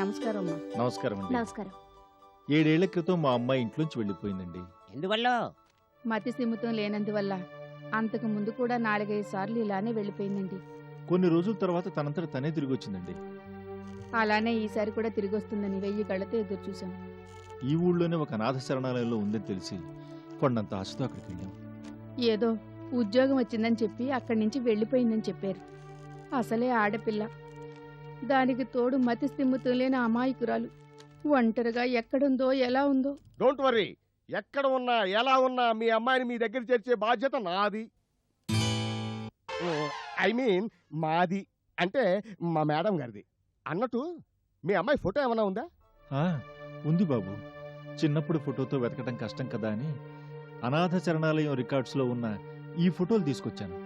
నమస్కారం అమ్మా. నమస్కారం అండి. నమస్కారం. 7 ఏళ్ల క్రితం మా అమ్మాయి ఇంట్లోంచి వెళ్ళిపోయిందండి. ఎందువల్ల? మతి స్థిమితం లేనందువల్ల. అంతకు ముందు కూడా 4-5 సార్లు ఇలానే వెళ్ళిపోయిందండి. కొన్ని రోజుల తర్వాత తనంతట తనే తిరిగి వచ్చిందండి. అలానే ఈసారి కూడా తిరిగి వస్తుందని 1000 కళ్ళతో ఎదురు చూశాం. ఈ ఊళ్ళోనే ఒక అనాథ శరణాలయంలో ఉందని తెలిసి కొండంత ఆశతో అక్కడికి వెళ్ళాం. ఏదో ఉద్యోగం వచ్చిందని చెప్పి అక్కడి నుంచి వెళ్ళిపోయిందని చెప్పారు. అసలే ఆడపిల్ల, దానికి తోడు మతి స్థిమితం లేని అమాయకురాలు. ఒంటరిగా ఎక్కడుందో ఎలా ఉందో. డోంట్ వరీ, ఎక్కడ ఉన్నా ఎలా ఉన్నా మీ అమ్మాయిని మీ దగ్గర చేర్చే బాధ్యత నాది. ఐ మీన్ మాది అంటే మా మేడం గారిది. అన్నట్టు మీ అమ్మాయి ఫోటో ఏమైనా ఉందా? ఉంది బాబు. చిన్నప్పుడు ఫోటోతో వెతకటం కష్టం కదా అని అనాథ శరణాలయం రికార్డ్స్ లో ఉన్న ఈ ఫోటోలు తీసుకొచ్చాను.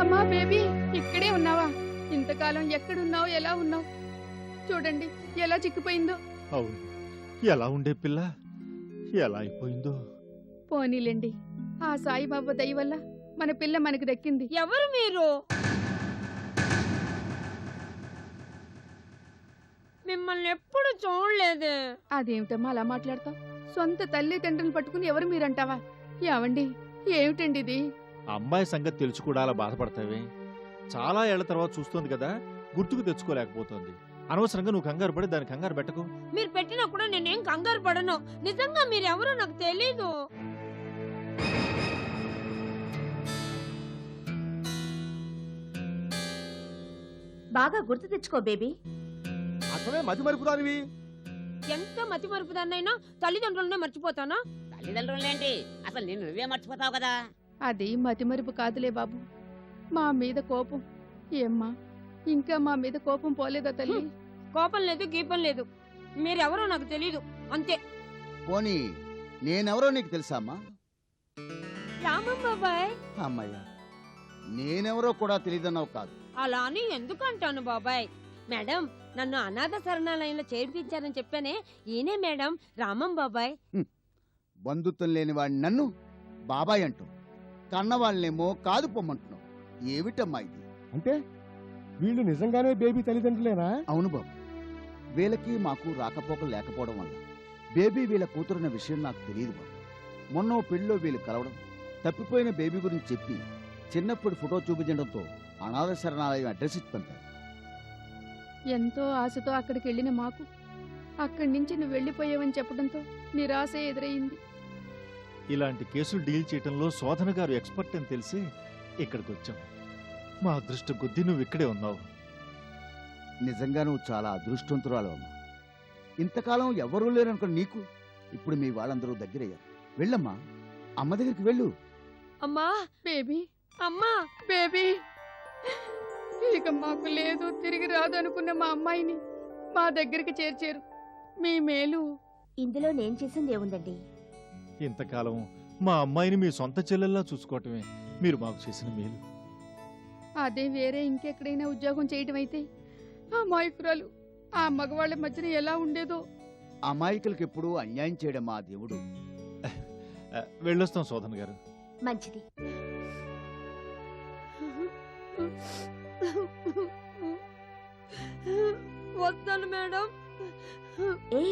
అమ్మా బేబీ, ఇక్కడే ఉన్నావా? ఇంతకాలం ఎక్కడున్నావు, ఎలా ఉన్నావు? చూడండి ఎలా చిక్కిపోయిందో. అవును, ఎలా ఉండే పిల్ల ఎలా అయిపోయిందో. పోనీలేండి, ఆ సాయిబాబా దయ వల్ల మన పిల్ల మనకు దక్కింది. ఎవరు మీరు? మిమ్మల్ని ఎప్పుడు చూడలేదే. అదేమిటమ్మా అలా మాట్లాడతావు? సొంత తల్లిదండ్రులను పట్టుకుని ఎవరు మీరంటావా? ఏవండి, ఏమిటండి ఇది? అమ్మాయి సంగతి తెలుసు కూడా అలా బాధపడతావే? చాలా ఏళ్ల తర్వాత చూస్తోంది కదా, గుర్తుకు తెచ్చుకోలేకపోతోంది. అనవసరంగా నువ్వు కంగారు పడి దాని కంగారు పెట్టకు. మీరు పెట్టినా కూడా నేనేం కంగారు పడను. నిజంగా మీరెవరో నాకు తెలీదు. బాగా గుర్తు తెచ్చుకో బేబీ. అసలే మతి మరుపుదానివి. ఎంత మతి మరుపుదాన్నైనా తల్లిదండ్రులనే మర్చిపోతానా? తల్లిదండ్రులేంటి, అసలు నిన్ను నువ్వే మర్చిపోతావు కదా. అది మతిమరుపు కాదులే బాబు, మా మీద కోపం. ఏమ్మా, ఇంకా మా మీద కోపం పోలేదా తల్లి? కోపం లేదు, గీపం లేదు. మీరెవరో నాకు తెలీదు, అంతే. పోనీ నేనెవరో నీకు తెలుసా అమ్మా? రామం బాబాయ్. అమ్మయ్యా, నేనెవరో కూడా తెలియదన్నావు కాదు. అలా అని ఎందుకంటాను బాబాయ్? మేడం, నన్ను అనాథ శరణాలయంలో చేర్పించారని చెప్పానే, ఈయనే మేడం రామం బాబాయ్. బంధుత్వం లేని వాడిని నన్ను బాబాయ్ అంటూ, కన్నవాళ్ళనేమో కాదు పొమ్మంటున్నావు. ఏమిటమ్మా ఇది? అంటే వీళ్ళు నిజంగానే బేబీ తల్లిదండ్రులేనా? అవును బాబు, వీళ్ళకి మాకు రాకపోకలు లేకపోవడం వల్ల బేబీ వీళ్ళ కూతురున్న విషయం నాకు తెలియదు బాబు. మొన్న పెళ్ళిలో వీళ్ళు కలవడం, తప్పిపోయిన బేబీ గురించి చెప్పి చిన్నప్పుడు ఫోటో చూపించడంతో అనాథ శరణాలయం అడ్రస్ ఇచ్చి పంపారు. ఎంతో ఆశతో అక్కడికి వెళ్ళిన మాకు అక్కడి నుంచి నువ్వు వెళ్ళిపోయావని చెప్పడంతో నిరాశ ఎదురయ్యింది. ఇలాంటి కేసులు డీల్ చేయడంలో శోధన గారు ఎక్స్పర్ట్ అని తెలిసి ఇక్కడికి వచ్చాం. మా అదృష్టం కొద్దీ నువ్వు ఇక్కడే ఉన్నావు. నిజంగా నువ్వు చాలా అదృష్టవంతురాలు అమ్మా. ఇంతకాలం ఎవరూ లేరనుకున్న నీకు ఇప్పుడు మీ వాళ్ళందరూ దగ్గరయ్యారు. వెళ్ళమ్మా, అమ్మ దగ్గరికి వెళ్ళు. అమ్మా, బేబీ, అమ్మా, బేబీ, ఇక మాకు లేదు, తిరిగి రాదు అనుకున్న మా అమ్మాయిని మా దగ్గరికి చేర్చారు. మీ మేలు. ఇందులో నేను చేసింది ఏముందండి? ఇంతకాలం మా అమ్మాయిని మీ సొంత చెల్లెల్లా చూసుకోవటమే మీరు మాకు చేసిన మేలు. అదే వేరే ఇంకెక్కడైనా ఉద్యోగం చేయటం అయితే ఆ అమాయకురాలు ఆ మగవాళ్ళ మధ్యన ఎలా ఉండేదో. అమాయకులకి ఎప్పుడూ అన్యాయం చేయడం మా దేవుడు. వెళ్ళొస్తాం శోధన గారు. మంచిది. వస్తాను మేడం. ఏ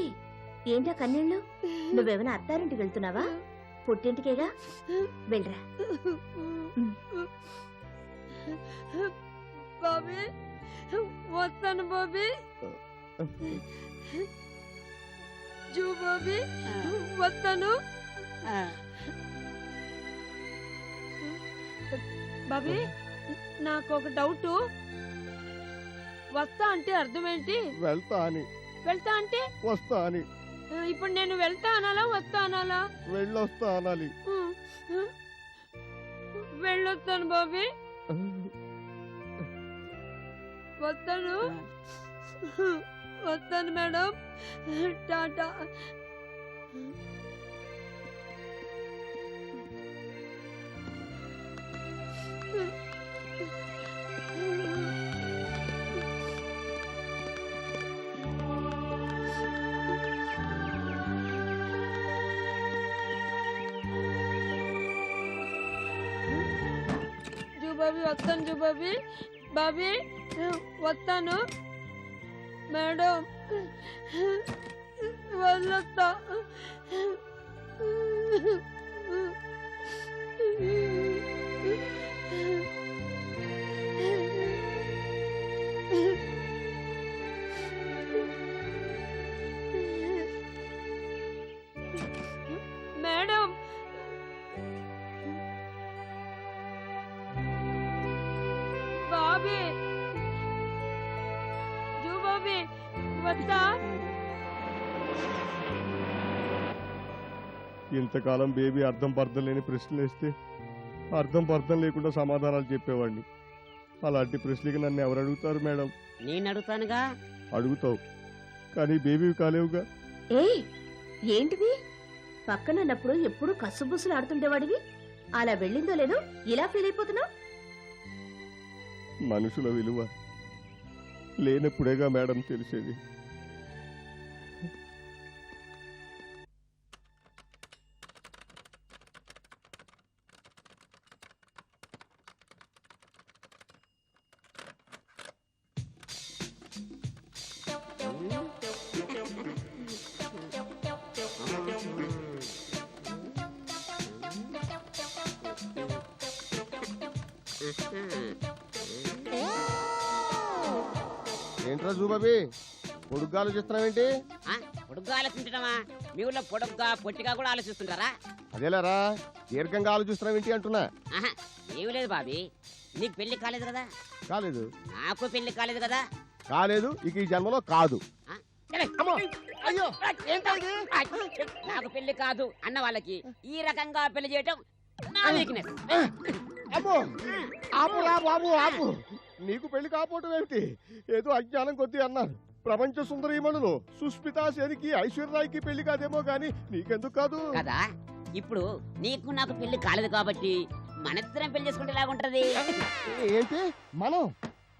ఏంటా కన్నీళ్ళు? నువ్వేమైనా అత్తారింటికి వెళ్తున్నావా? పుట్టింటికేగా, వెళ్ళరా. బాబీ, వస్తాను బాబీ. జూ బాబీ, వస్తాను. బాబీ, నాకు ఒక డౌట్. వస్తా అంటే అర్థం ఏంటి? వెళ్తా అని. వెళ్తా అంటే వస్తా అని. ఇప్పుడు నేను వెళ్తా అనాలా, వస్తా అనాలా? వెళ్ళొస్తా అనాలి. వెళ్ళొస్తాను బాబీ. వస్తాను, వస్తాను మేడం. టాటా. బాబీ వస్తాను జూ బాబీ. బాబీ వస్తాను మేడం, వదిలేస్తా. మేడం, బాబీ, జూ బాబీ వస్తా. ఇంతకాలం బేబీ అర్థం పర్థం లేని ప్రశ్నలు వేస్తే అర్థం పర్థం లేకుండా సమాధానాలు చెప్పేవాడిని. అలాంటి ప్రశ్నలకి నన్ను ఎవరు అడుగుతారు మేడం? నేను అడుగుతానుగా. అడుగుతావు, కానీ బేబీ కాలేవుగా. ఏయ్ ఏంటిది? పక్కనన్నప్పుడు ఎప్పుడు కసుబుసులు ఆడుతుండేవాడివి, అలా వెళ్ళిందో లేదో ఇలా ఫీల్ అయిపోతున్నావు. మనుషుల విలువ లేనప్పుడేగా మేడం తెలిసేది. ఏంట్రా జూబాబీ పొడుగ్గా ఆలోచిస్తున్నావేంటి? పొడుగ్గా ఆలోచించడమా? మీ ఊళ్ళో పొడుగ్గా పొట్టిగా కూడా ఆలోచిస్తుంటారా? అదేలేరా, దీర్ఘంగా ఆలోచిస్తున్నావేంటి అంటున్నా. ఆహా, ఏమి లేదు బాబీ. నీకు పెళ్లి కాలేదు కదా? కాలేదు. నాకు పెళ్లి కాలేదు కదా? కాలేదు, ఇక ఈ జన్మలో కాదు. సరే. అమ్మో, అయ్యో, ఏంటా ఇది? నాకు పెళ్లి కాదు అన్న వాళ్ళకి ఈ రకంగా పెళ్లి చేయటం నా వీక్నెస్. అమ్మో, ఆపురా బాబు ఆపు. నీకు పెళ్లి కాపోవటం ఏమిటి? ఏదో అజ్ఞానం కొద్దీ అన్నారు. ప్రపంచ సుందరీమణులు సుస్మితా సేనికి ఐశ్వర్యరాయ్కి పెళ్లి కాదేమో గాని నీకెందుకు కాదు కదా? ఇప్పుడు నీకు నాకు పెళ్లి కాలేదు కాబట్టి మనిద్దరం పెళ్లి చేసుకుంటే ఎలాగుంటది? ఏంటి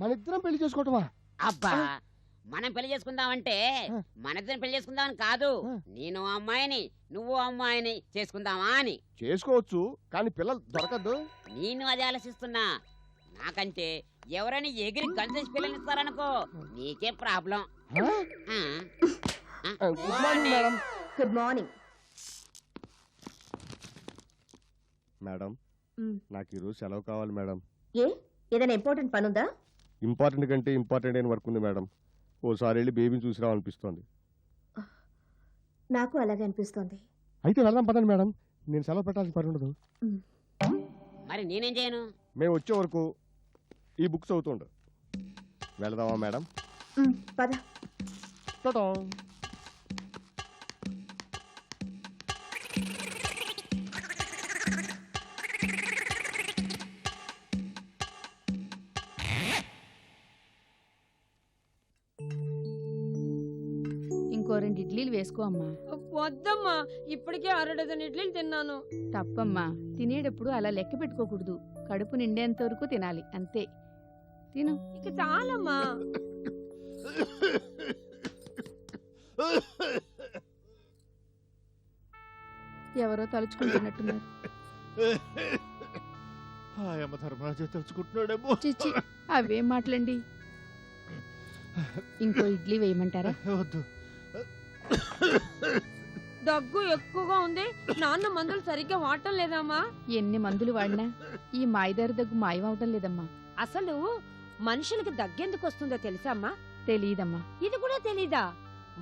మనిద్దరం పెళ్లి చేసుకోవటమా? అబ్బా, మనం పెళ్లి చేసుకుందామంటే మనిద్దరం పెళ్లి చేసుకుందామని కాదు, నేను అమ్మాయిని నువ్వు అమ్మాయిని చేసుకుందామా అని. చేసుకోవచ్చు, కానీ పిల్లలు దొరకద్దు. నేను అదే ఆలోచిస్తున్నా. నాకంటే ఎవరైనా ఎగిరి కన్సెస్ పిల్లలు ఇస్తారనుకో నీకే problem. Good morning madam. Good morning. Madam, నాకు ఈరోజు సెలవు కావాలి మేడం. ఏ ఏదైనా ఇంపార్టెంట్ పనుందా? ఇంపార్టెంట్ కంటే ఇంపార్టెంట్ అయిన వర్క్ ఉంది మేడం. ఓసారి వెళ్ళి బేబీని చూసి రావాలనిపిస్తోంది. నాకు అలాగే అనిపిస్తోంది. అయితే వెళ్దాం పదండి మేడం, నేను సెలవు పెట్టాల్సిన పని ఉండదు. మరి నేనేం చేయను? మేము వచ్చే వరకు ఈ బుక్స్ అవుతుండు. వెళదామా మేడం? పద. టటా. ఇంకో 2 ఇడ్లీలు వేసుకో అమ్మా. వద్దమ్మా, ఇప్పటికే 6 డజన్ ఇడ్లీలు తిన్నాను. తప్పమ్మా, తినేటప్పుడు అలా లెక్క పెట్టుకోకూడదు. కడుపు నిండేంత వరకు తినాలి, అంతే. తిను. ఇక చాలమ్మా. ఎవరో తలుచుకుంటున్నట్టున్నారు. ఆయమ్మ ధర్మరాజు తలుచుకుంటున్నాడేమో. చిచ్చి, అవేం మాటలండి. ఇంకో ఇడ్లీ వేయమంటారా? వద్దు. దగ్గు ఎక్కువగా ఉంది. నాన్న మందులు సరిగ్గా వాడటం లేదమ్మా. ఎన్ని మందులు వాడినా ఈ మాయదారి దగ్గు మాయమవటం లేదమ్మా. అసలు మనుషులకి దగ్గెందుకు వస్తుందో తెలుసా అమ్మా? తెలీదమ్మా. ఇది కూడా తెలీదా?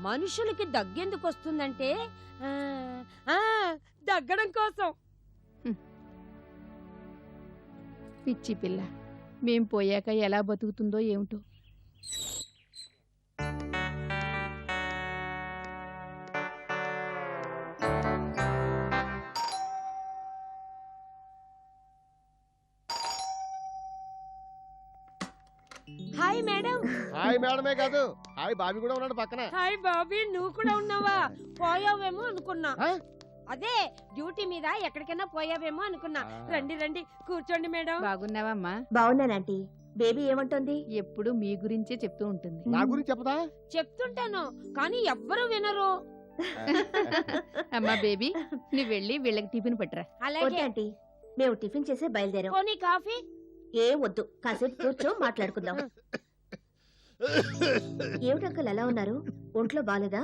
మనుషులకి దగ్గెందుకు వస్తుందంటే దగ్గడం కోసం. పిచ్చి పిల్ల, మేం పోయాక ఎలా బతుకుతుందో ఏమిటో. Hi madam. హాయ్ మేడమే కాదు, హాయ్ బాబీ కూడా ఉన్నాడు పక్కన. హాయ్ బాబీ, నువ్వు కూడా ఉన్నావా? పోయావేమో అనుకున్నా. ఆ? అదే డ్యూటీ మీద ఎక్కడికైనా పోయావేమో అనుకున్నా. రండి రండి, కూర్చోండి మేడం. బాగున్నావమ్మా? బాగున్నానంటీ. బేబీ ఏమంటోంది? ఎప్పుడు మీ గురించే చెప్తూ ఉంటుంది. నా గురించి చెప్పదా? చెప్తుంటాను, కానీ ఎవ్వరూ వినరు. అమ్మా బేబీ, నువ్వు వెళ్ళి వీళ్ళకి టిఫిన్ పట్టరా. అలాగే. ఆంటీ, మేము టిఫిన్ చేసే బయలుదేరాం. పోనీ కాఫీ? ఏం వద్దు, కాసేపు కూర్చో మాట్లాడుకుందాం. ఏమిటంకల్ అలా ఉన్నారు? ఒంట్లో బాలేదా?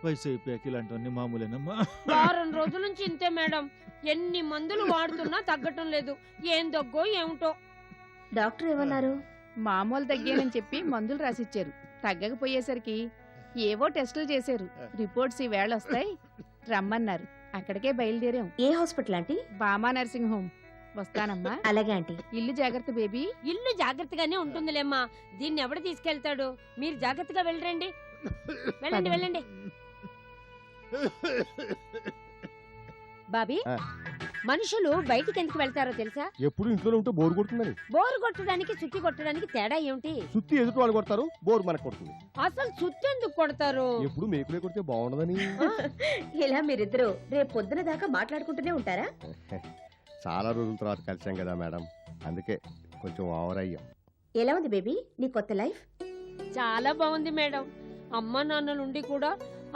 వయసు అయిపోయాక ఇలాంటివన్నీ మామూలేనమ్మా. వారం రోజుల నుంచి ఇంతే మేడం. ఎన్ని మందులు వాడుతున్నా తగ్గటం లేదు. ఏం దగ్గో ఏమిటో. డాక్టర్ ఏమన్నారు? మామూలు తగ్గేనని చెప్పి మందులు రాసిచ్చారు. తగ్గకపోయేసరికి ఏవో టెస్టులు చేశారు. రిపోర్ట్స్ ఈ వేళ వస్తాయి రమ్మన్నారు. అక్కడికే బయలుదేరాం. ఏ హాస్పిటల్ ఆంటీ? బామా నర్సింగ్ హోమ్. వస్తానమ్మా. అలాగే ఆంటీ. ఇల్లు జాగ్రత్త బేబీ. ఇల్లు జాగ్రత్తగానే ఉంటుందిలేమ్మా. దీన్ని ఎవడు తీసుకెళ్తాడు? మీరు జాగ్రత్తగా వెళ్ళండి. వెళ్ళండి వెళ్ళండి. బాబీ, మనుషులు బయటికి ఎందుకు వెళ్తారో తెలుసా? ఎప్పుడు ఇంట్లో ఉంటే బోర్ కొడుతుందని. బోరు కొట్టడానికి సుత్తి కొట్టడానికి తేడా ఏమిటి? సుత్తి ఎదుటి వాళ్ళు కొడతారు, బోర్ మనకు కొడుతుంది. అసలు సుత్తి ఎందుకు కొడతారు? ఎప్పుడు మేకులే కొడితే బాగుండదని. ఇలా మీరిద్దరూ రేపు పొద్దున దాకా మాట్లాడుకుంటూనే ఉంటారా? చాలా రోజుల తర్వాత కలిసాం కదా మేడం, అందుకే కొంచెం ఓవర్ అయ్యాం. ఎలా ఉంది బేబీ నీ కొత్త లైఫ్? చాలా బాగుంది మేడం. అమ్మ నాన్నలుండి కూడా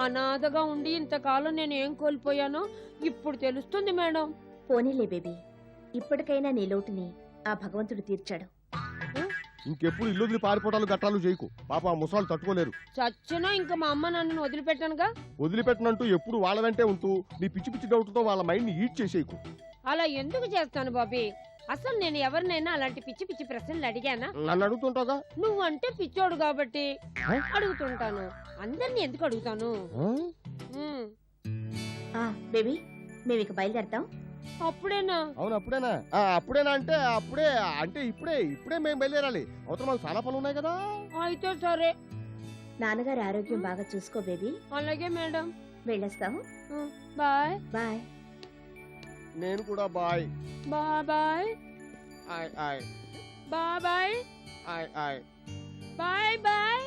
అనాథగా ఉండి ఇంతకాలం నేను ఏం కోల్పోయానో ఇప్పుడు తెలుస్తుంది మేడం. పోనీలే బేబీ, ఇప్పటికైనా నీ లోటుని ఆ భగవంతుడు తీర్చాడు. ఇంకెప్పుడు ఇల్లు వదిలి పారిపోవటాలు గట్టాలు చేయకు. పాప ఆ ముసలు తట్టుకోలేరు. చచ్చినా ఇంకా మా అమ్మ నాన్నను వదిలిపెట్టానుగా. వదిలిపెట్టనంటూ ఎప్పుడు వాళ్ళ వెంటే ఉంటూ నీ పిచ్చి పిచ్చి డౌట్తో వాళ్ళ మైండ్ ని ఈడ్ చేసేయకు. అలా ఎందుకు చేస్తాను బాబీ? అసలు నేను ఎవరినైనా అలాంటి పిచ్చి పిచ్చి ప్రశ్నలు అడిగానా? నన్ను అడుగుతుంటావుగా. నువ్వంటే పిచ్చోడు కాబట్టి అడుగుతుంటాను. అందరినీ ఎందుకు అడుగుతాను? బేబీ, మేము ఇక బయలుదేరతాం. అప్పుడేనా? అవును అప్పుడేనా? అప్పుడేనా అంటే అప్పుడే అంటే ఇప్పుడే మేము బయలుదేరాలి. అవతల మాకు చాలా పనులు ఉన్నాయి కదా. అయితే సరే. నాన్నగారి ఆరోగ్యం బాగా చూసుకో బేబీ. అలాగే మేడం. వెళ్ళొస్తాము. Bye bye. నేను కూడా బాయ్. బాయ్ బాయ్ ఆయ్ ఆయ్ బాయ్ బాయ్ ఆయ్ ఆయ్. Bye bye.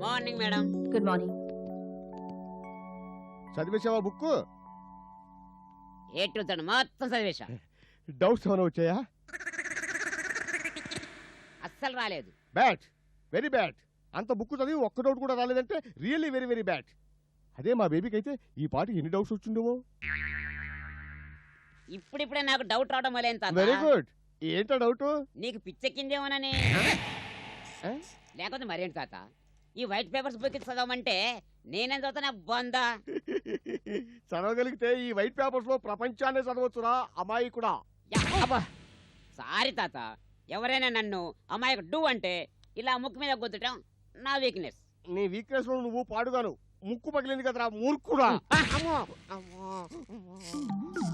Morning madam. Good morning. చదివేసావా బుక్? ఏ టు జెడ్ మొత్తం చదివేశా. డౌట్స్ ఏమైనా వచ్చాయా? అస్సలు రాలేదు. Bad, very bad. అంత బుక్ చదివి ఒక్క డౌట్ కూడా రాలేదంటే రియల్లీ వెరీ వెరీ బ్యాడ్. అదే మా బేబీకి అయితే ఈ పాటికి ఎన్ని డౌట్స్ వచ్చిండేవో. ఇప్పుడిప్పుడే నాకు డౌట్ రావడం మొదలైంది. Very good. ఏంటో డౌట్? నీకు పిచ్చెక్కిందేమోనని. లేకపోతే మరేంటి తాత, ఈ వైట్ పేపర్స్ బుక్ చదవమంటే నేనేం చదువుతానే బొందా. చదవగలిగితే ఈ వైట్ పేపర్స్ లో ప్రపంచాన్ని చదవచ్చురా అమ్మాయి కూడా. సారీ తాత, ఎవరైనా నన్ను అమ్మాయికి డూ అంటే ఇలా ముక్కు మీద గుద్దటం నా వీక్నెస్. నీ వీక్నెస్ లో నువ్వు పాడుగాను. ముక్కు పగిలింది కదరా మూర్ఖుడా.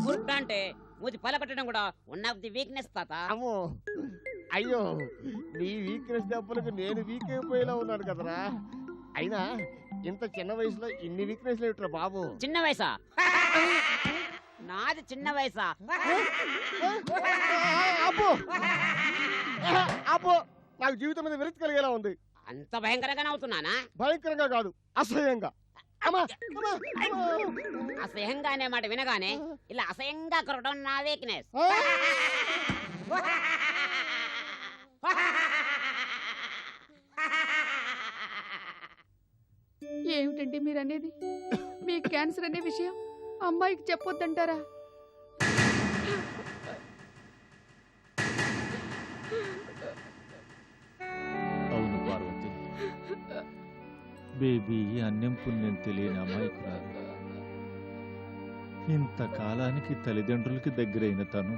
మూర్ఖుడా అంటే మూతి పలకొట్టడం కూడా వన్ ఆఫ్ ది వీక్నెస్ తాత. అమ్మో అయ్యో, నీ వీక్నెస్ దెబ్బలకు నేను వీక్ అయిపోయేలా ఉన్నాను కదరా. అయినా ఇంత చిన్న వయసులో ఇన్ని వీక్నెస్ లేవుట్రా బాబు. చిన్న వయసా? నాది చిన్న వయసా? అబ్బో అబ్బో, నాకు జీవితం మీద విరక్తి కలిగేలా ఉంది. అంత భయంకరంగానే అవుతున్నానా? భయంకరంగా కాదు, అసహ్యంగా. అసహ్యంగా అనే మాట వినగానే ఇలా అసహ్యంగా కొరటం నా వీక్నెస్. ఏమిటండి మీరనేది? మీ క్యాన్సర్ అనే విషయం అమ్మాయికి చెప్పొద్దంటారా? అవును పార్వతి, బేబీ అన్నం పుణ్యం తెలియని అమాయకురాలు. ఇంతకాలానికి తల్లిదండ్రులకి దగ్గరైన తను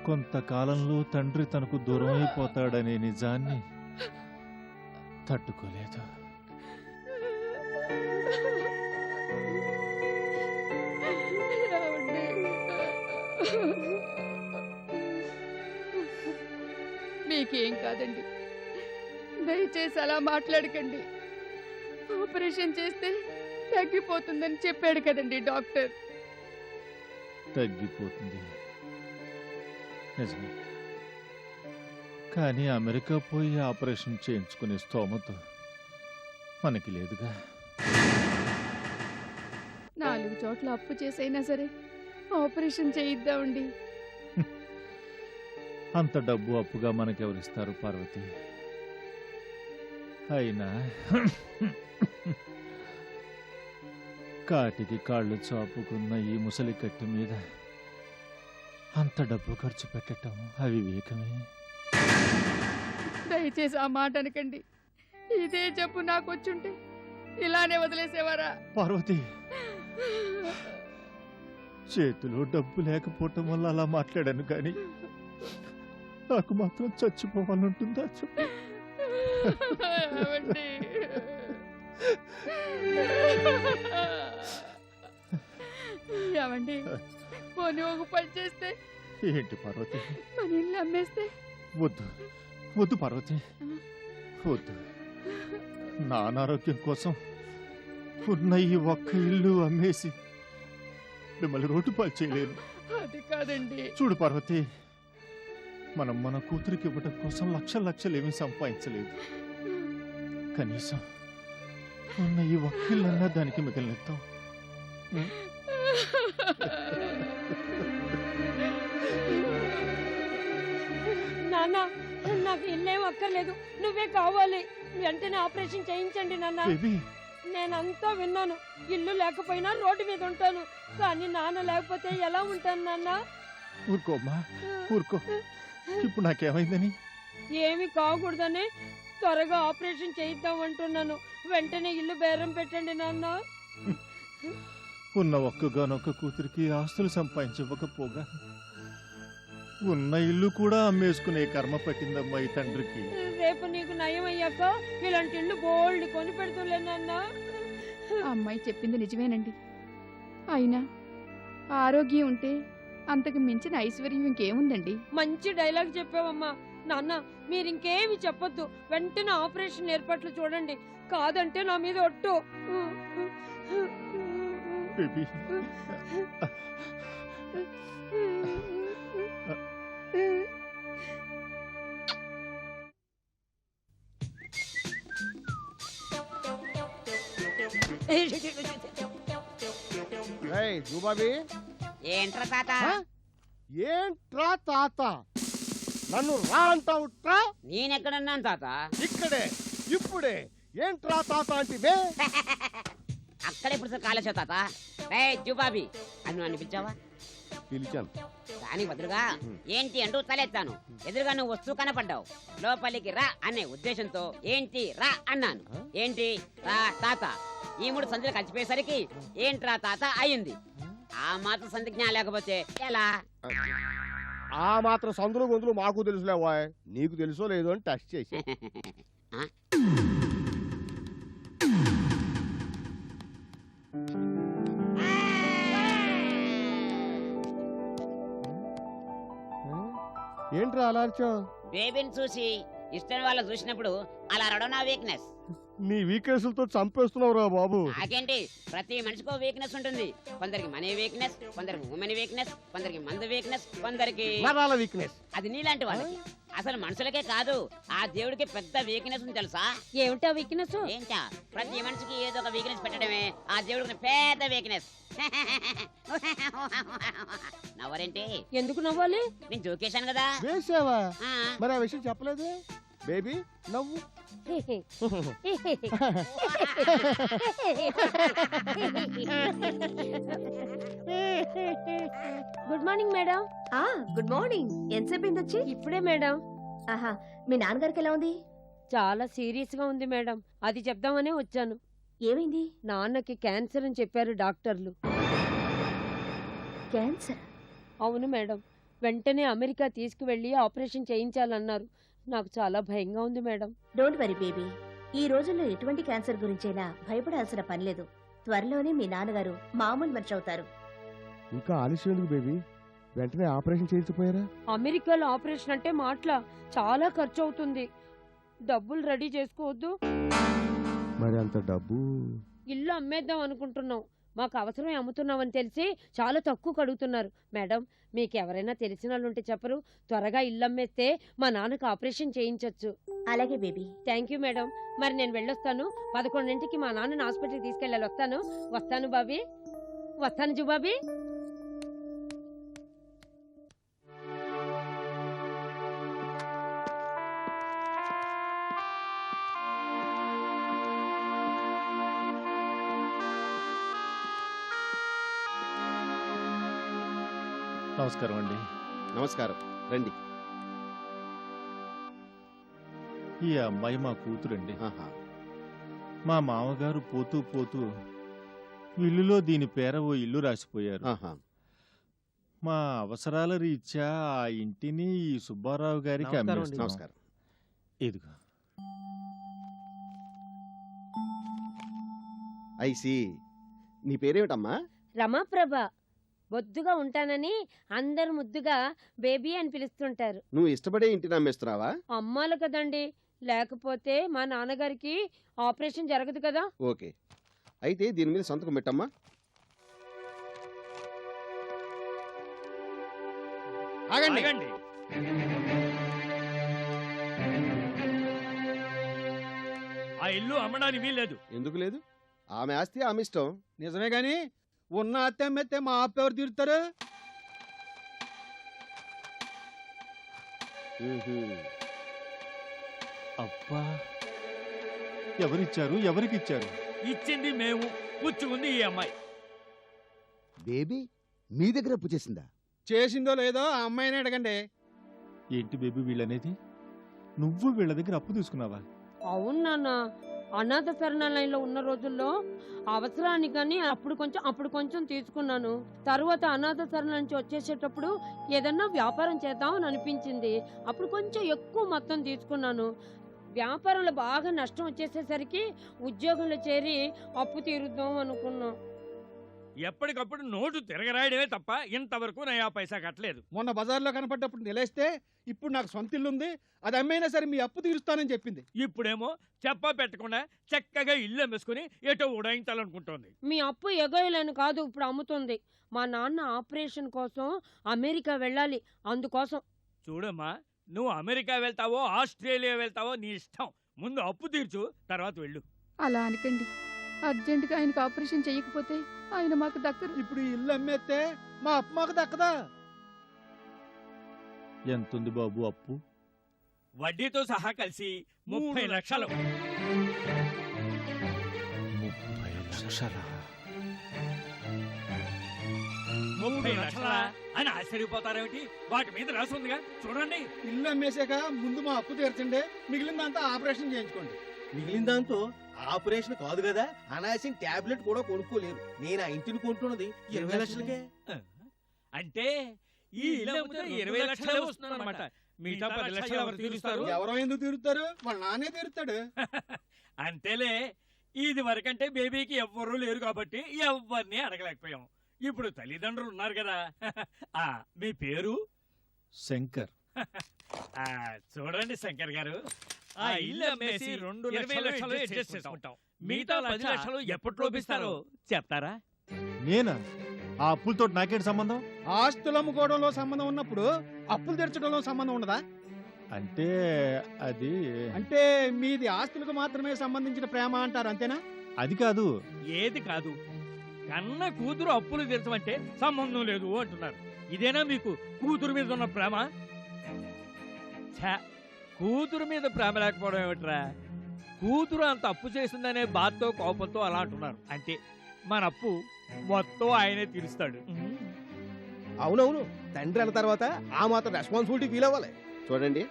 కొంతకాలంలో తండ్రి తనకు దూరం అయిపోతాడనే నిజాన్ని తట్టుకోలేదు. మీకేం కాదండి. దయచేసి అలా మాట్లాడకండి. ఆపరేషన్ చేస్తే తగ్గిపోతుందని చెప్పాడు కదండి డాక్టర్. తగ్గిపోతుంది నిజమే, కానీ అమెరికా పోయి ఆపరేషన్ చేయించుకునే స్తోమత మనకి లేదుగా. 4 చోట్ల అప్పు చేసైనా సరే ఆపరేషన్ చేయిద్దామండి. అంత డబ్బు అప్పుగా మనకెవరిస్తారు పార్వతి? అయినా కాటికి కాళ్ళు చాపుకున్న ఈ ముసలి కట్టి మీద అంత డబ్బు ఖర్చు పెట్టడం అవివేకమే. దయచేసి ఆ మాట అనకండి. ఇదే జబ్బు నాకు వచ్చుంటే ఇలానే వదిలేసేవారా? పార్వతి, చేతిలో డబ్బు లేకపోవటం వల్ల అలా మాట్లాడాను, కానీ నాకు మాత్రం చచ్చిపోవాలంటుందా చెప్పు. ఏమండి? ఏమండి, పోనీ ఒక పని చేస్తే, ఏంటి పార్వతి? మన ఇల్లు అమ్మేస్తే? వద్దు వద్దు పార్వతి, వద్దు. నా అనారోగ్యం కోసం ఉన్న ఈ ఒక్క ఇల్లు అమ్మేసి మిమ్మల్ని రోడ్డు పాలు చేయలేను. అది కాదండి. చూడు పార్వతి, మనం మన కూతురికి ఇవ్వడం కోసం లక్షలు ఏమీ సంపాదించలేదు. కనీసం ఉన్న ఈ ఒక్క ఇల్లన్నా దానికి మిగిలినిద్దాం. నాన్న, నాకు ఇల్లేం అక్కర్లేదు, నువ్వే కావాలి. వెంటనే ఆపరేషన్ చేయించండి నాన్న. బేబీ, నేనంతా విన్నాను. ఇల్లు లేకపోయినా రోడ్డు మీద ఉంటాను, కానీ నాన్న లేకపోతే ఎలా ఉంటాను నాన్న? ఊరుకోమ్మా, ఊరుకో. ఇప్పుడు నాకేమైందని? ఏమి కాకూడదని త్వరగా ఆపరేషన్ చేయిద్దాం అంటున్నాను. వెంటనే ఇల్లు బేరం పెట్టండి నాన్న. ఉన్న ఒక్కగానొక్క కూతురికి ఆస్తులు సంపాదించకపోగా ఉన్న ఇల్లు కూడా అమ్మేసుకునే కర్మ పట్టిందమ్మా ఈ తండ్రికి. రేపు నీకు నయం అయ్యాక ఇలాంటి ఇల్లు బోల్డ్ కొని పెడుతులే నాన్న. ఆ అమ్మాయి చెప్పింది నిజమేనండి. అయినా ఆరోగ్యం ఉంటే అంతకు మించిన ఐశ్వర్యం ఇంకేముందండి? మంచి డైలాగ్ చెప్పావమ్మా. నాన్న, మీరు ఇంకేమి చెప్పొద్దు. వెంటనే ఆపరేషన్ ఏర్పాట్లు చూడండి, కాదంటే నా మీద ఒట్టు. బేబీ, జూబాబీ, ఏంట్రా తాత? ఏంట్రా తాత? నన్ను రా అంటావుట్రా? నేనెక్కడున్నాను తాత? ఇక్కడే ఇప్పుడే ఏంట్రా తాత అంటే అక్కడే ఇప్పుడు కాలేసావు తాత. రే జుబాబీ, అని నన్ను పిలిచావా? పిలిచాను. దానికి బదులుగా ఏంటి అంటూ తలెత్తాను. ఎదురుగా నువ్వు వస్తూ కనపడ్డావు. లోపలికి రా అనే ఉద్దేశంతో ఏంటి రా అన్నాను. ఏంటి రా తాత. ఈ 3 సంచులు కలిసిపోయేసరికి ఏంట్రా తాత అయ్యింది. ఆ మాత్రం సందిజ్ఞ లేకపోతే ఎలా? ఆ మాత్రం సందులు గొంతులు మాకు తెలుసులేవా? నీకు తెలుసో లేదో అని టెస్ట్ చేసి ఏంట్రా అలా అరిచావు? బేబీని చూసి ఇష్టం వాళ్ళ చూసినప్పుడు అలా అరవడం నా వీక్నెస్. నీ వీక్నెస్లతో చంపేస్తున్నావు రా బాబు. నాకేంటి, ప్రతి మనిషికో వీక్నెస్ ఉంటుంది. కొందరికి మనీ వీక్నెస్, కొందరికి ఉమెన్ వీక్నెస్, కొందరికి మందు వీక్నెస్, కొందరికి నరాల వీక్నెస్. అది నీలాంటి వాళ్ళకి. అసలు మనుషులకే కాదు, ఆ దేవుడికి పెద్ద వీక్నెస్ ఉంది తెలుసా? ఏమిటా వీక్నెస్? ఏంటా, ప్రతి మనిషికి ఏదో ఒక వీక్నెస్ పెట్టడమే ఆ దేవుడికి పెద్ద వీక్నెస్. నవ్వరేంటి? ఎందుకు నవ్వాలి? నేను జోకేశాను కదా. వేసావా? ఆ, మరి ఆ విషయం చెప్పలేదే. బేబీ నవ్వు. Good morning madam. Good morning. ఎంతసేపు అయింది వచ్చి? ఇప్పుడే మేడం. ఆహా, మీ నాన్నగారికి ఎలా ఉంది? చాలా సీరియస్ గా ఉంది మేడం. అది చెప్దామనే వచ్చాను. ఏమైంది? నాన్నకి క్యాన్సర్ అని చెప్పారు డాక్టర్లు. క్యాన్సర్? అవును మేడం. వెంటనే అమెరికా తీసుకువెళ్ళి ఆపరేషన్ చేయించాలన్నారు. నాకు చాలా భయంగా ఉంది మేడం. Don't worry baby. ఈ రోజుల్లో ఎటువంటి క్యాన్సర్ గురించైనా భయపడాల్సిన పనిలేదు. త్వరలోనే మీ నాన్నగారు మామూలు మనిషి అవుతారు. ఇంకా ఆలస్యం ఎందుకు బేబీ? వెంటనే ఆపరేషన్ చేయించిపోయారా? అమెరికాలో ఆపరేషన్ అంటే మాటల చాలా ఖర్చు అవుతుంది. డబ్బులు రెడీ చేసుకోవద్దు. మరి అంత డబ్బు? ఇల్లు అమ్మేద్దాం అనుకుంటున్నాం. మాకు అవసరం అమ్ముతున్నామని తెలిసి చాలా తక్కువ కడుగుతున్నారు. మేడం, మీకు ఎవరైనా తెలిసిన వాళ్ళు ఉంటే చెప్పరు. త్వరగా ఇల్లు అమ్మేస్తే మా నాన్నకు ఆపరేషన్ చేయించొచ్చు. అలాగే బేబీ. Thank you madam. మరి నేను వెళ్ళొస్తాను. 11ంటికి మా నాన్నని హాస్పిటల్కి తీసుకెళ్ళాలి. వస్తాను బాబీ. వస్తాను జుబాబీ. నమస్కారం అండి. నమస్కారం, రండి. ఈ అమ్మాయి మా కూతురండి. ఆహా. మా మామగారు పోతూ పోతూ ఇల్లులో దీని పేర ఓ ఇల్లు రాసిపోయారు. ఆహా. మా అవసరాల రీత్యా ఆ ఇంటిని ఈ సుబ్బారావు గారికి అమ్మేస్తున్నాం. నమస్కారం. ఇదిగో. ఐసి, నీ పేరేమిటమ్మా? రమాప్రభ. బొద్దుగా ఉంటానని అందరు ముద్దుగా బేబీ అని పిలుస్తుంటారు. నువ్వు ఇష్టపడే ఇంటిని అమ్మేస్తున్నావా? అమ్మాలి కదండి, లేకపోతే మా నాన్నగారికి ఆపరేషన్ జరగదు కదా. ఓకే, అయితే దీని మీద సంతకం పెట్టమ్మా. ఆగండి. ఆ ఇల్లు అమ్మడానికి వీల్లేదు. ఎందుకు లేదు? ఆమె ఆస్తి ఆమె ఇష్టం. నిజమే గాని ఉన్న అత్తే అమ్మెత్తే మా అప్పు ఎవరు తీరుతారు? అబ్బా, ఎవరిచ్చారు? ఎవరికిచ్చారు? ఇచ్చింది మేము, పుచ్చుకుంది ఈ అమ్మాయి. బేబీ మీ దగ్గర అప్పు చేసిందా? చేసిందో లేదో ఆ అమ్మాయిని అడగండి. ఏంటి బేబీ వీళ్ళనేది? నువ్వు వీళ్ళ దగ్గర అప్పు తీసుకున్నావా? అవును నాన్న, అనాథ శరణాలయంలో ఉన్న రోజుల్లో అవసరానికి కానీ అప్పుడు కొంచెం తీసుకున్నాను. తరువాత అనాథ శరణాలయం నుంచి వచ్చేసేటప్పుడు ఏదన్నా వ్యాపారం చేద్దామని అనిపించింది. అప్పుడు కొంచెం ఎక్కువ మొత్తం తీసుకున్నాను. వ్యాపారంలో బాగా నష్టం వచ్చేసేసరికి ఉద్యోగంలో చేరి అప్పు తీరుద్దాం అనుకున్నాం. ఎప్పటికప్పుడు నోటు తిరగరాయడమే తప్ప ఇంతవరకు నయా పైసా కట్టలేదు. మొన్న బజార్లో కనపడ్డప్పుడు నిలేస్తే ఇప్పుడు నాకు సొంత ఇల్లు ఉంది, అది అమ్మైనా సరే మీ అప్పు తీరుస్తానని చెప్పింది. ఇప్పుడేమో చెప్పా పెట్టకుండా చక్కగా ఇల్లు అమ్మేసుకుని ఎటో ఉడాయించాలనుకుంటోంది. మీ అప్పు ఎగయలేను కాదు, ఇప్పుడు అమ్ముతుంది. మా నాన్న ఆపరేషన్ కోసం అమెరికా వెళ్ళాలి, అందుకోసం. చూడమ్మా, నువ్వు అమెరికా వెళ్తావో ఆస్ట్రేలియా వెళ్తావో నీ ఇష్టం. ముందు అప్పు తీర్చు, తర్వాత వెళ్ళు. అలా అనకండి. అర్జెంటుగా ఆయనకు ఆపరేషన్ చేయకపోతే ఆయన మాకు దక్కరు. ఇప్పుడు ఈ ఇల్లు అమ్మేస్తే మా అప్పు మాకు దక్కదా? ఎంతుంది బాబు అప్పు? వడ్డీతో సహా కలిసి 30 లక్షలు. 30 లక్షలా? 30 లక్షలా అని ఆశ్చర్యపోతారేమిటి? వాటి మీద రాసి ఉందిగా, చూడండి. ఇల్లు అమ్మేసాక ముందు మా అప్పు తీర్చండి, మిగిలిందంతా ఆపరేషన్ చేయించుకోండి. మిగిలిన దాంతో ఆపరేషన్ కాదు కదా, అనాసిన టాబ్లెట్ కూడా కొనుక్కోలేరు. నేను ఆ ఇంటిని కొంటున్నది 20 లక్షలకే. అంటే ఈ ఇల్లు అమ్మితే 20 లక్షలే వస్తుందన్నమాట. మిగతా 10 లక్షలు ఎవరు తీరుస్తారు? ఎవరో ఎందుకు తీరుతారు? వాళ్ళ నాన్నే తీరుతాడు. అంతేలే, ఇది వరకంటే బేబీకి ఎవ్వరూ లేరు కాబట్టి ఎవరిని అడగలేకపోయాం. ఇప్పుడు తల్లిదండ్రులు ఉన్నారు కదా. ఆ మీ పేరు? శంకర్. చూడండి శంకర్ గారు, ఆ ఇల్లు అమ్మేసి 20 లక్షలు అడ్జస్ట్ చేసుకుంటాం. మిగతా 10 లక్షలు ఎప్పట్లో ఇస్తారో చెప్తారా? నేనా? ఆ అప్పులతో నాకేంటి సంబంధం? ఆస్తులు అమ్ముకోవడంలో సంబంధం ఉన్నప్పుడు అప్పులు తీర్చడంలో సంబంధం ఉండదా? అంటే అది అంటే మీది ఆస్తులకు మాత్రమే సంబంధించిన ప్రేమ అంటారు, అంతేనా? అది కాదు. ఏది కాదు, కన్న కూతురు అప్పులు తీర్చమంటే సంబంధం లేదు అంటున్నారు. ఇదేనా మీకు కూతురు మీద ఉన్న ప్రేమ? కూతురు మీద ప్రేమ లేకపోవడం ఏమిట్రా? కూతురు అంత అప్పు చేసిందనే బాధతో కోపంతో అలా అంటున్నారు. అంటే మన అప్పు మొత్తం ఆయనే తీరుస్తాడు. అవునవును, తండ్రి అన్న తర్వాత ఆ మాత్రం రెస్పాన్సిబిలిటీ ఫీల్ అవ్వాలి. చూడండి,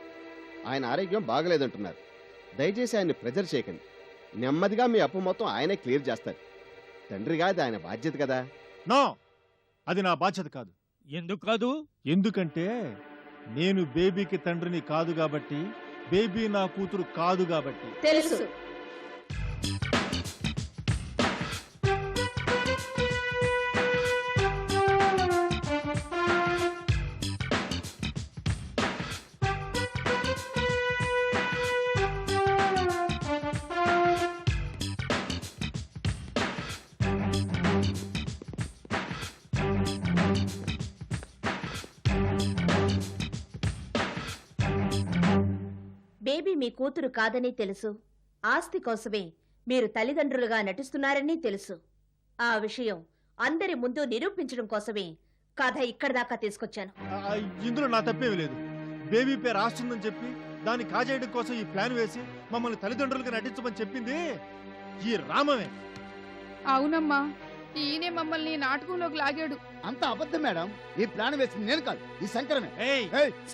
ఆయన ఆరోగ్యం బాగలేదంటున్నారు. దయచేసి ఆయన్ని ప్రెజర్ చేయకండి. నెమ్మదిగా మీ అప్పు మొత్తం ఆయనే క్లియర్ చేస్తారు. తండ్రిగా అది ఆయన బాధ్యత కదా. నో, అది నా బాధ్యత కాదు. ఎందుకు కాదు? ఎందుకంటే నేను బేబీకి తండ్రిని కాదు కాబట్టి, బేబీ నా కూతురు కాదు కాబట్టి. తెలుసు. బేబీ మీ కూతురు కాదని తెలుసు. ఆస్తి కోసమే మీరు తల్లిదండ్రులుగా నటిస్తున్నారని తెలుసు. ఆ విషయం అందరి ముందు నిరూపించడం కోసమే కథ ఇక్కడి దాకా తీసుకొచ్చాను. ఇందులో నా తప్పేమీ లేదు. బేబీ పేరు ఆస్తుందని చెప్పి దాన్ని కాజేయడం కోసం ఈ ప్లాన్ వేసి మమ్మల్ని తల్లిదండ్రులుగా నటించమని చెప్పింది ఈ రామమే. అవునమ్మా, ఈయనే మమ్మల్ని ఈ నాటకంలోకి లాగాడు. అంత అబద్ధం మేడం. ఈ ప్లాన్ వేసింది నేను కాదు, ఈ శంకరమే.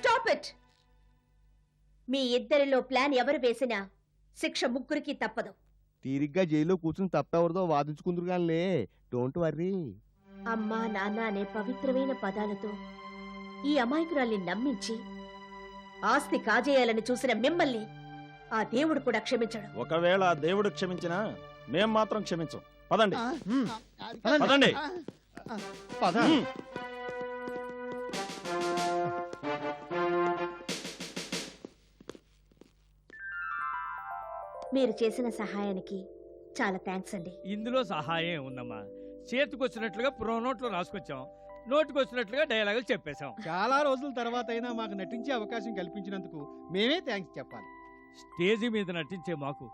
Stop it. మీ ఇద్దరిలో ప్లాన్ ఎవరు వేసినా శిక్ష ముగ్గురికి తప్పదు. తీరిగ్గా జైల్లో కూర్చుని తప్పెవరిదో వాదించుకుందరు కానీ డోంట్ వర్రీ. అమ్మా నాన్న అనే పవిత్రమైన పదాలతో ఈ అమాయకురాల్ని నమ్మించి ఆస్తి కాజేయాలని చూసిన మిమ్మల్ని ఆ దేవుడు కూడా క్షమించడు. ఒకవేళ ఆ దేవుడు క్షమించినా మేం మాత్రం క్షమించం. పదండి పదండి. పద. మీరు చేసిన సహాయానికి చాలా థ్యాంక్స్ అండి. ఇందులో సహాయం ఉందమ్మా. చేతికొచ్చినట్లుగా ప్రోనోట్లో రాసుకొచ్చాం, నోటుకొచ్చినట్లుగా డైలాగులు చెప్పేశాం. చాలా రోజుల తర్వాత అయినా మాకు నటించే అవకాశం కల్పించినందుకు మేమే థ్యాంక్స్ చెప్పాలి. స్టేజి మీద నటించే మాకు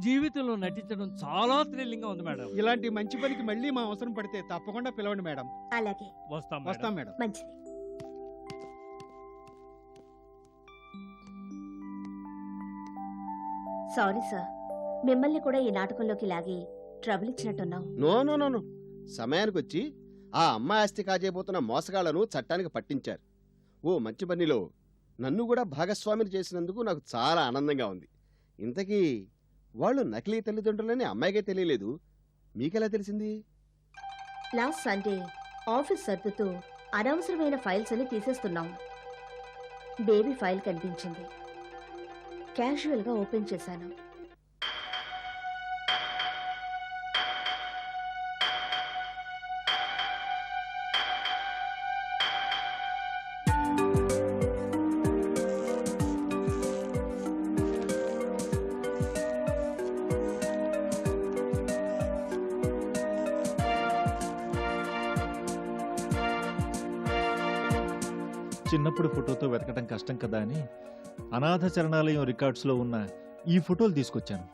జీవితంలో నటించడం చాలా థ్రిల్లింగ్ గా ఉంది మేడం. ఇలాంటి మంచి పనికి మళ్ళీ మా అవసరం పడితే తప్పకుండా పిలవండి మేడం. అలాగే వస్తాం మేడం. మంచిది. సారీ సార్, మిమ్మల్ని కూడా ఈ నాటకంలోకి లాగి ట్రబుల్ ఇచ్చినట్టున్నాం. No no no no. సమయానికి వచ్చి ఆ అమ్మాయి ఆస్తి కాజేయబోతున్న మోసగాళ్లను చట్టానికి పట్టించారు. ఓ మంచి పనిలో నన్ను కూడా భాగస్వామిని చేసినందుకు నాకు చాలా ఆనందంగా ఉంది. ఇంతకీ వాళ్ళు నకిలీ తల్లిదండ్రులని అమ్మాయికే తెలియలేదు, మీకెలా తెలిసింది? లాస్ట్ సండే ఆఫీస్ సర్దుతూ అనవసరమైన ఫైల్స్ అని తీసేస్తున్నాం. బేబీ ఫైల్ కనిపించింది. క్యాజువల్ గా ఓపెన్ చేశాను. చిన్నప్పుడు ఫోటోతో వెతకడం కష్టం కదా అని అనాథ శరణాలయం రికార్డ్స్లో ఉన్న ఈ ఫోటోలు తీసుకొచ్చాను.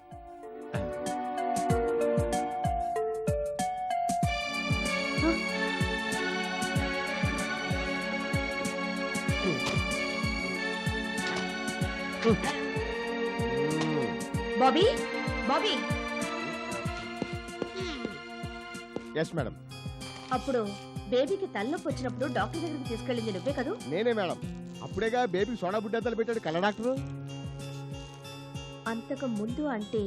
Bobby, Bobby. Yes madam. అప్పుడు బేబీకి తలనొప్పి వచ్చినప్పుడు డాక్టర్ దగ్గరికి తీసుకెళ్ళింది నువ్వే కదూ? నేనే మేడం. అప్పుడేగా బేబీ సోడా బుడ్డలు పెట్టాడు కళ్ళ డాక్టరు. అంతకు ముందు అంటే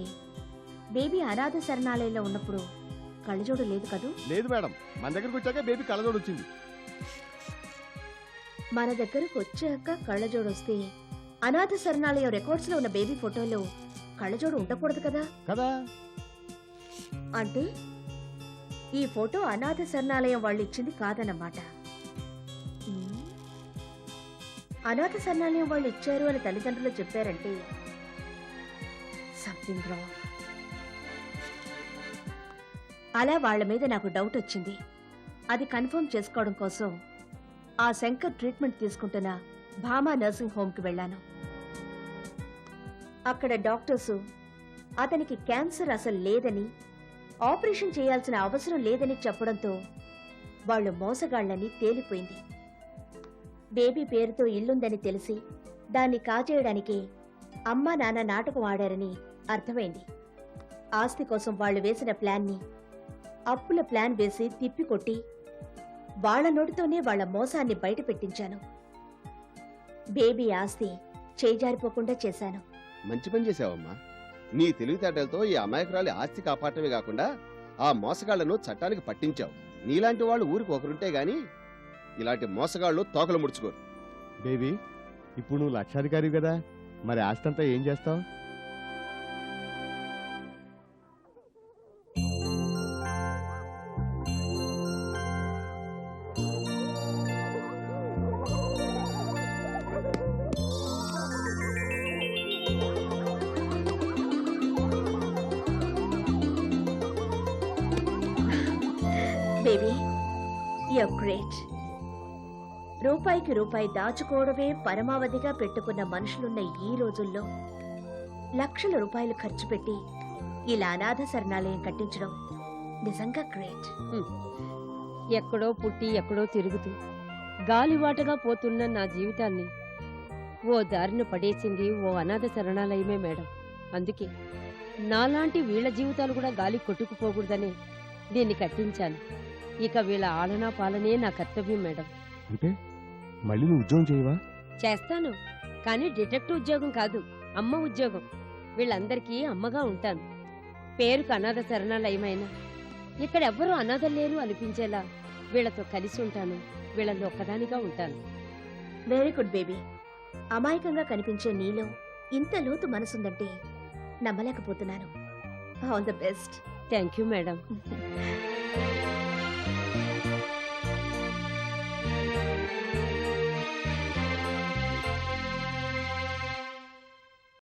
బేబీ అనాథ శరణాలయంలో ఉన్నప్పుడు కళ్ళజోడు లేదు కదూ? లేదు మేడం, మన దగ్గరకు వచ్చాక బేబీ కళ్ళజోడు వచ్చింది. మన దగ్గరకు వచ్చాక కళ్ళజోడు వస్తే అనాథ శరణాలయం రికార్డ్స్ లో ఉన్న బేబీ ఫోటోలో కళ్ళజోడు ఉండకూడదు కదా? కదా. అంటే ఈ ఫోటో అనాథ శరణాలయం వాళ్ళు ఇచ్చింది కాదన్నమాట. అనాథ శరణాలయం వాళ్ళు ఇచ్చారు అని తల్లిదండ్రులు చెప్పారంటే సంథింగ్ రాంగ్. అలా వాళ్ల మీద నాకు డౌట్ వచ్చింది. అది కన్ఫర్మ్ చేసుకోవడం కోసం ఆ శంకర్ ట్రీట్మెంట్ తీసుకుంటున్న భామా నర్సింగ్ హోమ్కి వెళ్ళాను. అక్కడ డాక్టర్సు అతనికి క్యాన్సర్ అసలు లేదని, ఆపరేషన్ చేయాల్సిన అవసరం లేదని చెప్పడంతో వాళ్ళు మోసగాళ్లని తేలిపోయింది. బేబీ పేరుతో ఇల్లుందని తెలిసి దాన్ని కాజేయడానికి అమ్మా నాన్న నాటకం ఆడారని అర్థమైంది. ఆస్తి కోసం వాళ్ళు వేసిన ప్లాన్ని అప్పుల ప్లాన్ వేసి తిప్పికొట్టి వాళ్ల నోటితోనే వాళ్ల మోసాన్ని బయట పెట్టించాను. బేబీ ఆస్తి చేజారిపోకుండా చేశాను. మంచి పని చేసావమ్మా. నీ తెలివితేటలతో ఈ అమాయకురాలి ఆస్తి కాపాడటమే కాకుండా ఆ మోసగాళ్లను చట్టానికి పట్టించావు. నీలాంటి వాళ్ళు ఊరికి ఒకరుంటే గాని ఇలాంటి మోసగాళ్లు తోకలు ముడుచుకోరు. బేబీ, ఇప్పుడు నువ్వు లక్షాధికారి కదా, మరి ఆస్తి అంతా ఏం చేస్తావు? Baby, you're great. రూపాయికి రూపాయి దాచుకోవడమే పరమావధిగా పెట్టుకున్న మనుషులున్న ఈ రోజుల్లో లక్షల రూపాయలు ఖర్చు పెట్టి ఇలా అనాథ శరణాలయం కట్టించడం నిజంగా గ్రేట్. ఎక్కడో పుట్టి ఎక్కడో తిరుగుతూ గాలివాటగా పోతున్న నా జీవితాన్ని ఓ దారిన పడేసింది ఓ అనాథ శరణాలయమే మేడం. అందుకే నాలాంటి వీళ్ళ జీవితాలు కూడా గాలి కొట్టుకుపోకూడదని దీన్ని కట్టించాను. ఇక వీళ్ళ ఆలనా పాలనే నా కర్తవ్యం మేడం. అంటే మళ్ళీ నువ్వు ఉద్యోగం చేయవా? చేస్తాను, కానీ డిటెక్టివ్ ఉద్యోగం కాదు, అమ్మ ఉద్యోగం. వీళ్ళందరికీ అమ్మగా ఉంటాను. పేరుకు అనాథ శరణాలయమైనా ఇక్కడ ఎవ్వరూ అనాథలు లేరు అనిపించేలా వీళ్ళతో కలిసి ఉంటాను, వీళ్ళలో ఒక్కదానిగా ఉంటాను. Very good baby. అమాయకంగా కనిపించే నీలో ఇంత లోతు మనసుందంటే నమ్మలేకపోతున్నాను. All the best. Thank you madam.